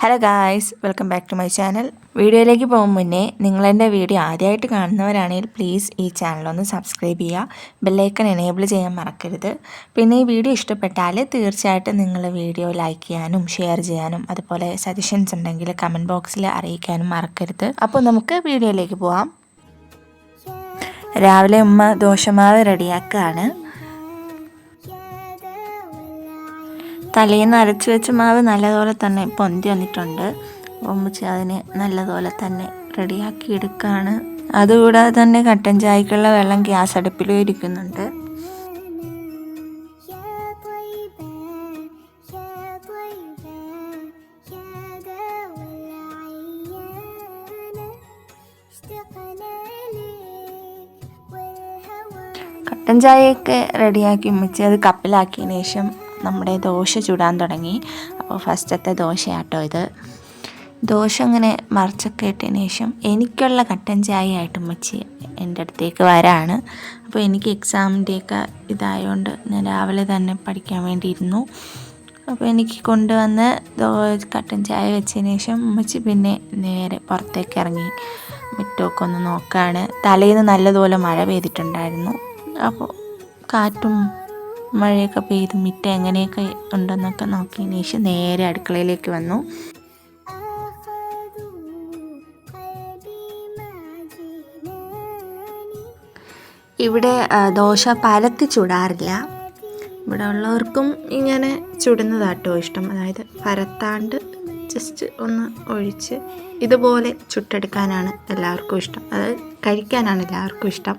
Hello guys, welcome back to my channel. വീഡിയോയിലേക്ക് പോകും മുന്നേ നിങ്ങളെൻ്റെ വീഡിയോ ആദ്യമായിട്ട് കാണുന്നവരാണെങ്കിൽ പ്ലീസ് ഈ ചാനലൊന്ന് സബ്സ്ക്രൈബ് ചെയ്യുക, ബെല്ലൈക്കൺ എനേബിൾ ചെയ്യാൻ മറക്കരുത്. പിന്നെ ഈ വീഡിയോ ഇഷ്ടപ്പെട്ടാൽ തീർച്ചയായിട്ടും നിങ്ങൾ വീഡിയോ ലൈക്ക് ചെയ്യാനും ഷെയർ ചെയ്യാനും അതുപോലെ സജഷൻസ് ഉണ്ടെങ്കിൽ കമൻറ്റ് ബോക്സിൽ അറിയിക്കാനും മറക്കരുത്. അപ്പോൾ നമുക്ക് വീഡിയോയിലേക്ക് പോകാം. രാവിലെ ഉമ്മ ദോശമാവ് റെഡിയാക്കുകയാണ്. തലേന്ന് അരച്ച് വെച്ച മാവ് നല്ലതുപോലെ തന്നെ പൊന്തി വന്നിട്ടുണ്ട്. ഉമ്മച്ചി അതിനെ നല്ലതുപോലെ തന്നെ റെഡിയാക്കി എടുക്കുകയാണ്. അതുകൂടാതെ തന്നെ കട്ടൻ ചായക്കുള്ള വെള്ളം ഗ്യാസ് അടുപ്പിലും ഇരിക്കുന്നുണ്ട്. കട്ടൻ ചായയൊക്കെ റെഡിയാക്കി ഉമ്മച്ചി അത് കപ്പിലാക്കിയതിന് ശേഷം നമ്മുടെ ദോശ ചുടാൻ തുടങ്ങി. അപ്പോൾ ഫസ്റ്റത്തെ ദോശയാട്ടോ ഇത്. ദോശ അങ്ങനെ മറിച്ചൊക്കെ ഇട്ടതിന് ശേഷം എനിക്കുള്ള കട്ടൻ ചായ ആയിട്ട് ഉമ്മച്ചി എൻ്റെ അടുത്തേക്ക് വരാണ്. അപ്പോൾ എനിക്ക് എക്സാമിൻ്റെയൊക്കെ ഇതായതുകൊണ്ട് ഞാൻ രാവിലെ തന്നെ പഠിക്കാൻ വേണ്ടിയിരുന്നു. അപ്പോൾ എനിക്ക് കൊണ്ടുവന്ന് കട്ടൻ ചായ വെച്ചതിന് ശേഷം ഉമ്മച്ചി പിന്നെ നേരെ പുറത്തേക്ക് ഇറങ്ങി മുറ്റമൊക്കെ ഒന്ന് നോക്കുകയാണ്. തലേന്ന് നല്ലതുപോലെ മഴ പെയ്തിട്ടുണ്ടായിരുന്നു. അപ്പോൾ കാറ്റും മഴയൊക്കെ പെയ്ത് മിറ്റം എങ്ങനെയൊക്കെ ഉണ്ടെന്നൊക്കെ നോക്കിയതിന് ശേഷം നേരെ അടുക്കളയിലേക്ക് വന്നു. ഇവിടെ ദോശ പരത്തി ചുടാറില്ല. ഇവിടെ ഉള്ളവർക്കും ഇങ്ങനെ ചുടുന്നതാട്ടോ ഇഷ്ടം. അതായത് പരത്താണ്ട് ജസ്റ്റ് ഒന്ന് ഒഴിച്ച് ഇതുപോലെ ചുട്ടെടുക്കാനാണ് എല്ലാവർക്കും ഇഷ്ടം. അതായത് കഴിക്കാനാണ് എല്ലാവർക്കും ഇഷ്ടം.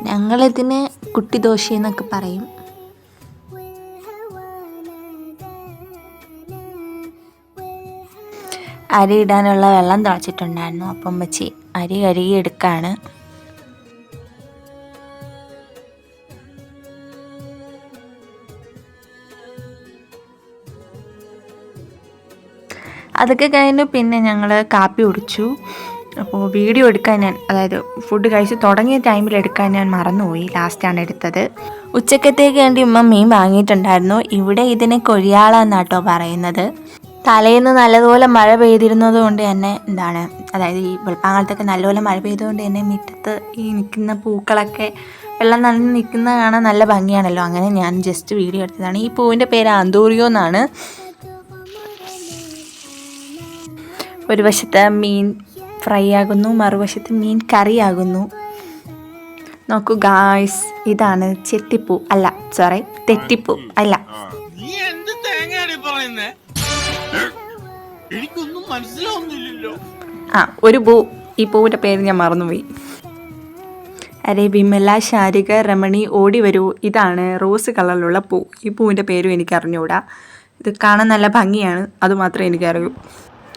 ഞങ്ങളിതിന് കുട്ടി ദോശ എന്നൊക്കെ പറയും. അരി ഇടാനുള്ള വെള്ളം തിളച്ചിട്ടുണ്ടായിരുന്നു. അപ്പം വെച്ച് അരി കഴുകി എടുക്കുകയാണ്. അതൊക്കെ കഴിഞ്ഞു പിന്നെ ഞങ്ങൾ കാപ്പി കുടിച്ചു. അപ്പോൾ വീഡിയോ എടുക്കാൻ അതായത് ഫുഡ് കഴിച്ച് തുടങ്ങിയ ടൈമിൽ എടുക്കാൻ ഞാൻ മറന്നുപോയി. ലാസ്റ്റാണ് എടുത്തത്. ഉച്ചക്കത്തേക്ക് വേണ്ടി ഉമ്മ മീൻ വാങ്ങിയിട്ടുണ്ടായിരുന്നു. ഇവിടെ ഇതിനെ കൊഴിയാളെന്നാട്ടോ പറയുന്നത്. തലേന്ന് നല്ലതുപോലെ മഴ പെയ്തിരുന്നത് കൊണ്ട് തന്നെ അതായത് ഈ വെളുപ്പാങ്കാലത്തൊക്കെ നല്ലപോലെ മഴ പെയ്തുകൊണ്ട് തന്നെ മുറ്റത്ത് ഈ നിൽക്കുന്ന പൂക്കളൊക്കെ വെള്ളം നനഞ്ഞ് നിൽക്കുന്നത് കാണാൻ നല്ല ഭംഗിയാണല്ലോ. അങ്ങനെ ഞാൻ ജസ്റ്റ് വീഡിയോ എടുത്തതാണ്. ഈ പൂവിൻ്റെ പേര് ആന്തൂറിയോ എന്നാണ്. ഒരു വശത്ത് മീൻ ഫ്രൈ ആകുന്നു, മറുവശത്ത് മീൻ കറിയാകുന്നു. നോക്കൂ ഗായ്സ്, ഇതാണ് ചെത്തിപ്പൂ അല്ല, സോറി തെറ്റിപ്പൂ അല്ല. ഒരു പൂ, ഈ പൂവിൻ്റെ പേര് ഞാൻ മറന്നുപോയി. അരേ വിമല, ശാരിക, രമണി ഓടി വരൂ. ഇതാണ് റോസ് കളറിലുള്ള പൂ. ഈ പൂവിൻ്റെ പേരും എനിക്ക് അറിഞ്ഞുകൂടാ. ഇത് കാണാൻ നല്ല ഭംഗിയാണ്, അതുമാത്രമേ എനിക്കറിയൂ.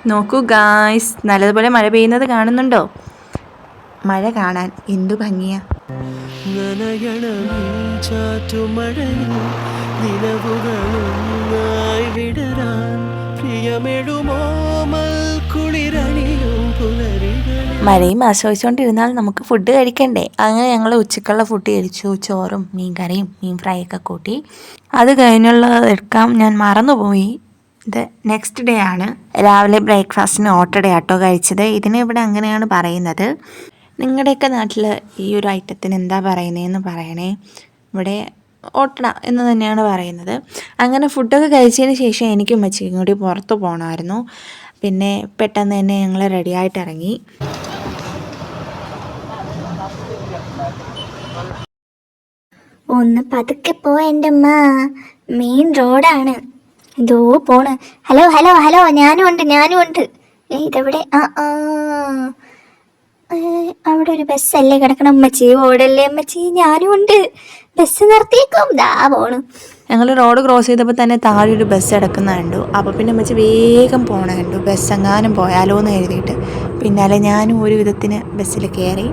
നോക്കൂ ഗായ്സ്, നല്ലതുപോലെ മഴ പെയ്യുന്നത് കാണുന്നുണ്ടോ? മഴ കാണാൻ എന്തു ഭംഗിയാ. മഴയും ആസ്വദിച്ചുകൊണ്ടിരുന്നാൽ നമുക്ക് ഫുഡ് കഴിക്കണ്ടേ. അങ്ങനെ ഞങ്ങൾ ഉച്ചക്കുള്ള ഫുഡ് കഴിച്ചു. ചോറും മീൻ കറിയും മീൻ ഫ്രൈ ഒക്കെ കൂട്ടി. അത് കഴിഞ്ഞുള്ളത് എടുക്കാം ഞാൻ മറന്നുപോയി. ഇത് നെക്സ്റ്റ് ഡേ ആണ്. രാവിലെ ബ്രേക്ക്ഫാസ്റ്റിന് ഓട്ടട ആട്ടോ കഴിച്ചത്. ഇതിനെ ഇവിടെ അങ്ങനെയാണ് പറയുന്നത്. നിങ്ങളുടെയൊക്കെ നാട്ടിൽ ഈ ഒരു ഐറ്റത്തിന് എന്താ പറയുന്നതെന്ന് പറയണേ. ഇവിടെ ഓട്ടട എന്ന് തന്നെയാണ് പറയുന്നത്. അങ്ങനെ ഫുഡൊക്കെ കഴിച്ചതിന് ശേഷം എനിക്കും ഉമ്മച്ചിക്കും കൂടി പുറത്ത് പോകണമായിരുന്നു. പിന്നെ പെട്ടെന്ന് തന്നെ ഞങ്ങൾ റെഡിയായിട്ട് ഇറങ്ങി. ഒന്ന് പതുക്കെ പോ എൻ്റെ അമ്മ, മെയിൻ റോഡാണ്. ഇതോ പോണ്. ഹലോ ഹലോ ഹലോ, ഞാനും ഉണ്ട്. ഇതെവിടെ? അവിടെ ഒരു ബസ്സല്ലേ കിടക്കണം. അമ്മച്ചി ഓടല്ലേ അമ്മച്ചി, ഞാനും ഉണ്ട്. ബസ് നിർത്തിയേക്കും, ദാ പോണ്. ഞങ്ങൾ റോഡ് ക്രോസ് ചെയ്തപ്പോൾ തന്നെ താഴെ ഒരു ബസ് കിടക്കുന്ന കണ്ടു. അപ്പോൾ പിന്നെ അമ്മച്ചി വേഗം പോണ കണ്ടു. ബസ് എങ്ങാനും പോയാലോ എന്ന് എഴുതിയിട്ട് പിന്നാലെ ഞാനും ഒരു വിധത്തിന് ബസ്സിൽ കയറി.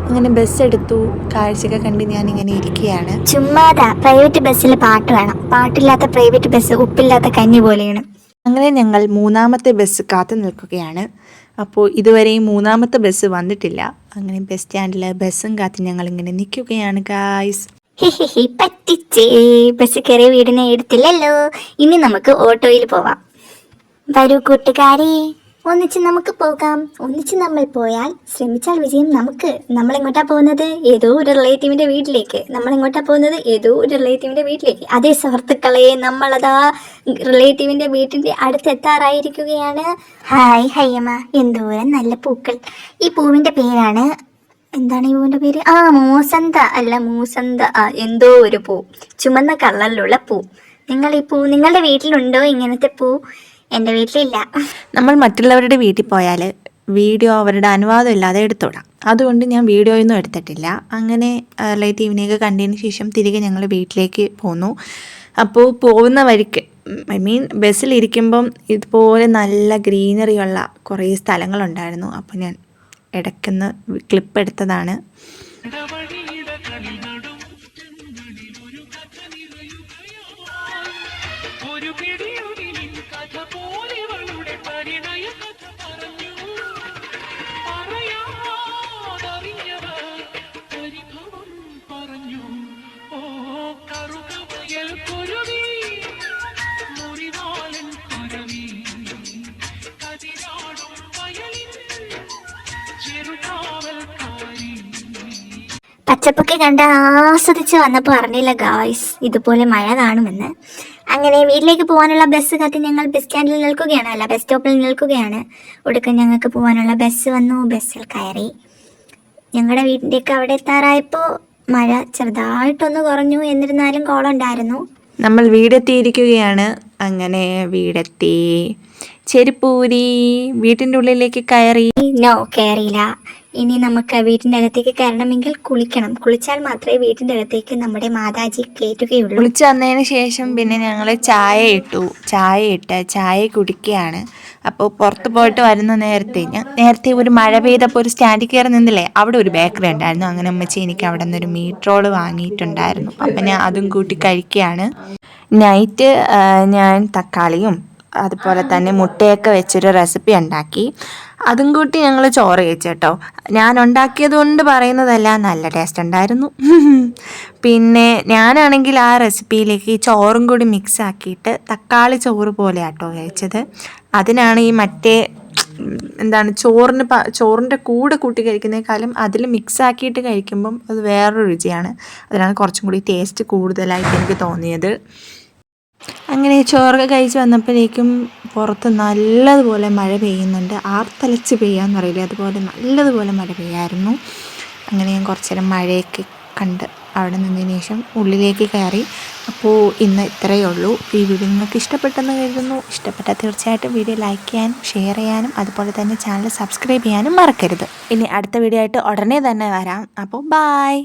അങ്ങനെ ബസ് എടുത്തു. കാഴ്ചയൊക്കെ കണ്ട് ഞാനിങ്ങനെ ഇരിക്കുകയാണ്. ചുമ്മാതാ, പ്രൈവറ്റ് ബസ്സിൽ പാട്ട് വേണം. പാട്ടില്ലാത്ത പ്രൈവറ്റ് ബസ് ഉപ്പില്ലാത്ത കഞ്ഞി പോലെയാണ്. അങ്ങനെ ഞങ്ങൾ മൂന്നാമത്തെ ബസ് കാത്തു നിൽക്കുകയാണ്. അപ്പോൾ ഇതുവരെയും മൂന്നാമത്തെ ബസ് വന്നിട്ടില്ല. അങ്ങനെ ബസ് സ്റ്റാൻഡിൽ ബസ്സും കാത്ത് ഞങ്ങളിങ്ങനെ നിൽക്കുകയാണ് ഗായ്സ്. ഹിഹിഹി പറ്റിച്ചേ. ബസ് കയറിയ വീടിനെ എടുത്തില്ലല്ലോ. ഇനി നമുക്ക് ഓട്ടോയിൽ പോവാം. വരൂ കൂട്ടുകാരെ, ഒന്നിച്ച് നമുക്ക് പോകാം. ഒന്നിച്ച് നമ്മൾ പോയാൽ ശ്രമിച്ചാൽ വിജയം നമുക്ക്. നമ്മളെങ്ങോട്ടാ പോകുന്നത്? ഏതോ ഒരു റിലേറ്റീവിന്റെ വീട്ടിലേക്ക്. അതേ സുഹൃത്തുക്കളെ, നമ്മളതാ റിലേറ്റീവിന്റെ വീട്ടിന്റെ അടുത്തെത്താറായിരിക്കുകയാണ്. ഹായ് ഹയ്യമ്മ, എന്തോരം നല്ല പൂക്കൾ. ഈ പൂവിന്റെ പേരാണ്, എന്താണ് ഈ പൂവിന്റെ പേര്? മൂസന്ത. എന്തോ ഒരു പൂ, ചുമന്ന കളറിലുള്ള പൂ. നിങ്ങളുടെ വീട്ടിലുണ്ടോ ഇങ്ങനത്തെ പൂ? എൻ്റെ വീട്ടിലില്ല. നമ്മൾ മറ്റുള്ളവരുടെ വീട്ടിൽ പോയാൽ വീഡിയോ അവരുടെ അനുവാദം ഇല്ലാതെ എടുത്തോടാം. അതുകൊണ്ട് ഞാൻ വീഡിയോയൊന്നും എടുത്തിട്ടില്ല. അങ്ങനെ റിലേറ്റീവിനെയൊക്കെ കണ്ടതിന് ശേഷം തിരികെ ഞങ്ങൾ വീട്ടിലേക്ക് പോന്നു. അപ്പോൾ പോകുന്ന വഴിക്ക് ബസ്സിലിരിക്കുമ്പം ഇതുപോലെ നല്ല ഗ്രീനറിയുള്ള കുറേ സ്ഥലങ്ങളുണ്ടായിരുന്നു. അപ്പോൾ ഞാൻ ഇടയ്ക്കൊന്ന് ക്ലിപ്പ് എടുത്തതാണ്. പച്ചപ്പൊക്കെ കണ്ട് ആസ്വദിച്ച് വന്നപ്പോൾ അറിഞ്ഞില്ല ഗായ്സ് ഇതുപോലെ മഴ കാണുമെന്ന്. അങ്ങനെ വീട്ടിലേക്ക് പോകാനുള്ള ബസ് കാത്തി ഞങ്ങൾ ബസ് സ്റ്റോപ്പിൽ നിൽക്കുകയാണ്. ഒടുക്കം ഞങ്ങൾക്ക് പോകാനുള്ള ബസ് വന്നു. ബസ്സിൽ കയറി ഞങ്ങളുടെ വീട്ടിൻ്റെയൊക്കെ അവിടെ എത്താറായപ്പോൾ മഴ ചെറുതായിട്ടൊന്ന് കുറഞ്ഞു. എന്നിരുന്നാലും കോളുണ്ടായിരുന്നു. നമ്മൾ വീടെത്തിയിരിക്കുകയാണ്. അങ്ങനെ വീടെത്തി ചെരുപ്പൂരി വീട്ടിൻ്റെ ഉള്ളിലേക്ക് കയറി. കയറിയില്ല. ഇനി നമുക്ക് വീട്ടിൻ്റെ അകത്തേക്ക് കയറണമെങ്കിൽ കുളിച്ചാൽ മാത്രമേ വീട്ടിൻ്റെ അകത്തേക്ക് നമ്മുടെ മാതാജി കയറ്റുകയുള്ളൂ. കുളിച്ച് വന്നതിന് ശേഷം പിന്നെ ഞങ്ങൾ ചായ ഇട്ട് ചായ കുടിക്കുകയാണ്. അപ്പോൾ പുറത്ത് പോയിട്ട് വരുന്ന നേരത്തെ ഒരു മഴ പെയ്തപ്പോൾ ഒരു സ്റ്റാൻഡിൽ കയറി നിന്നില്ലേ, അവിടെ ഒരു ബേക്കറി ഉണ്ടായിരുന്നു. അങ്ങനെ അമ്മച്ചി എനിക്ക് അവിടെ നിന്നൊരു മീറ്റ് റോൾ വാങ്ങിയിട്ടുണ്ടായിരുന്നു. അപ്പം ഞാൻ അതും കൂട്ടി കഴിക്കുകയാണ്. നൈറ്റ് ഞാൻ തക്കാളിയും അതുപോലെ തന്നെ മുട്ടയൊക്കെ വെച്ചൊരു റെസിപ്പി ഉണ്ടാക്കി. അതും കൂട്ടി ഞങ്ങൾ ചോറ് കഴിച്ചു കേട്ടോ. ഞാൻ ഉണ്ടാക്കിയത് കൊണ്ട് പറയുന്നതല്ല, നല്ല ടേസ്റ്റ് ഉണ്ടായിരുന്നു. പിന്നെ ഞാനാണെങ്കിൽ ആ റെസിപ്പിയിലേക്ക് ചോറും കൂടി മിക്സ് ആക്കിയിട്ട് തക്കാളി ചോറ് പോലെ ആട്ടോ കഴിച്ചത്. അതിനാണ് ഈ ചോറിൻ്റെ കൂടെ കൂട്ടി കഴിക്കുന്നതിനേക്കാളും അതിൽ മിക്സ് ആക്കിയിട്ട് കഴിക്കുമ്പം അത് വേറൊരു രുചിയാണ്. അതിനാണ് കുറച്ചും കൂടി ടേസ്റ്റ് കൂടുതലായിട്ട് എനിക്ക് തോന്നിയത്. അങ്ങനെ ചോറൊക്കെ കഴിച്ച് വന്നപ്പോഴേക്കും പുറത്ത് നല്ലതുപോലെ മഴ പെയ്യുന്നുണ്ട്. ആർത്തലച്ച് പെയ്യാന്ന് പറയില്ലേ, അതുപോലെ നല്ലതുപോലെ മഴ പെയ്യായിരുന്നു. അങ്ങനെ ഞാൻ കുറച്ച് നേരം മഴയൊക്കെ കണ്ട് അവിടെ നിന്നതിന് ശേഷം ഉള്ളിലേക്ക് കയറി. അപ്പോൾ ഇന്ന് ഇത്രയേ ഉള്ളൂ. ഈ വീഡിയോ നിങ്ങൾക്ക് ഇഷ്ടപ്പെട്ടെന്ന് കരുതുന്നു. ഇഷ്ടപ്പെട്ടാൽ തീർച്ചയായിട്ടും വീഡിയോ ലൈക്ക് ചെയ്യാനും ഷെയർ ചെയ്യാനും അതുപോലെ തന്നെ ചാനൽ സബ്സ്ക്രൈബ് ചെയ്യാനും മറക്കരുത്. ഇനി അടുത്ത വീഡിയോ ആയിട്ട് ഉടനെ തന്നെ വരാം. അപ്പോൾ ബായ്.